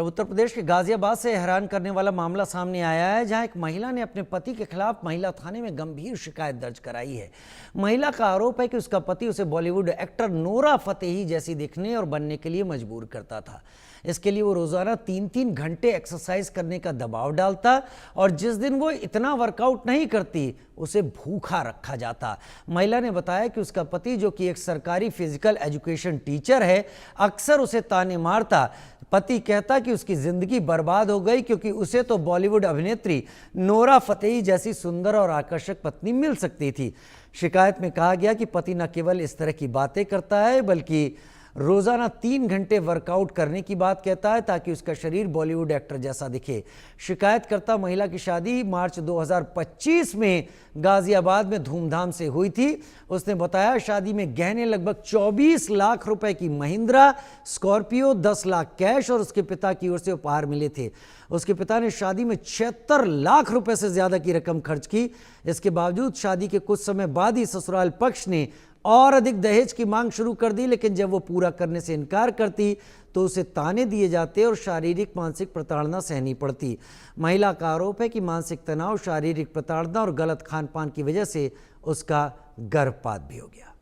उत्तर प्रदेश के गाजियाबाद से हैरान करने वाला मामला सामने आया है, जहां एक महिला ने अपने पति के खिलाफ महिला थाने में गंभीर शिकायत दर्ज कराई है। महिला का आरोप है कि उसका पति उसे बॉलीवुड एक्टर नोरा फतेही जैसी दिखने और बनने के लिए मजबूर करता था। इसके लिए वो रोजाना 3-3 घंटे एक्सरसाइज करने का दबाव डालता और जिस दिन वो इतना वर्कआउट नहीं करती उसे भूखा रखा जाता। महिला ने बताया कि उसका पति, जो कि एक सरकारी फिजिकल एजुकेशन टीचर है, अक्सर उसे ताने मारता। पति कहता कि उसकी जिंदगी बर्बाद हो गई क्योंकि उसे तो बॉलीवुड अभिनेत्री नोरा फतेही जैसी सुंदर और आकर्षक पत्नी मिल सकती थी। शिकायत में कहा गया कि पति न केवल इस तरह की बातें करता है बल्कि रोजाना 3 घंटे वर्कआउट करने की बात कहता है ताकि उसका शरीर बॉलीवुड एक्टर जैसा दिखे। शिकायतकर्ता महिला की शादी मार्च 2025 में गाजियाबाद में धूमधाम से हुई थी। उसने बताया शादी में गहने लगभग 24 लाख रुपए की महिंद्रा स्कॉर्पियो, 10 लाख कैश और उसके पिता की ओर से उपहार मिले थे। उसके पिता ने शादी में 76 लाख रुपए से ज्यादा की रकम खर्च की। इसके बावजूद शादी के कुछ समय बाद ही ससुराल पक्ष ने और अधिक दहेज की मांग शुरू कर दी, लेकिन जब वो पूरा करने से इनकार करती तो उसे ताने दिए जाते और शारीरिक मानसिक प्रताड़ना सहनी पड़ती। महिला का आरोप है कि मानसिक तनाव, शारीरिक प्रताड़ना और गलत खान पान की वजह से उसका गर्भपात भी हो गया।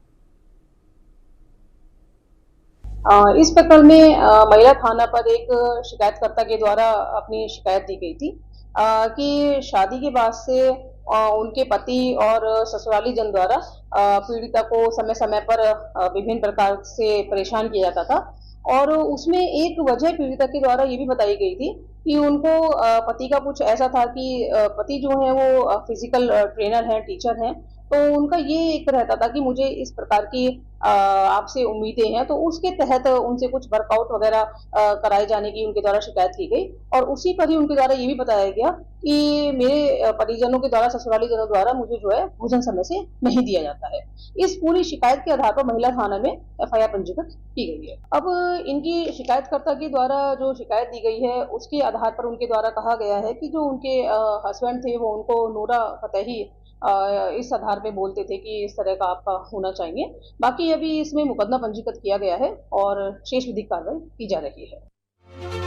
इस प्रकरण में महिला थाना पर एक शिकायतकर्ता के द्वारा अपनी शिकायत दी गई थी कि शादी के बाद से उनके पति और ससुराली जन द्वारा पीड़िता को समय समय पर विभिन्न प्रकार से परेशान किया जाता था और उसमें एक वजह पीड़िता के द्वारा ये भी बताई गई थी कि उनको पति का कुछ ऐसा था कि पति जो है वो फिजिकल ट्रेनर हैं, टीचर हैं, तो उनका ये एक रहता था कि मुझे इस प्रकार की आपसे उम्मीदें हैं, तो उसके तहत उनसे कुछ वर्कआउट वगैरह कराए जाने की उनके द्वारा शिकायत की गई और उसी पर ही उनके द्वारा ये भी बताया गया कि मेरे परिजनों के द्वारा, ससुराली जनों द्वारा मुझे जो है भोजन समय से नहीं दिया जाता है। इस पूरी शिकायत के आधार पर महिला थाना में एफआईआर पंजीकृत की गई है। अब इनकी शिकायतकर्ता के द्वारा जो शिकायत दी गई है उसके आधार पर उनके द्वारा कहा गया है कि जो उनके हस्बैंड थे वो उनको नोरा फतेही इस आधार पे बोलते थे कि इस तरह का आपका होना चाहिए। बाकी अभी इसमें मुकदमा पंजीकृत किया गया है और शेष विधिक कार्रवाई की जा रही है।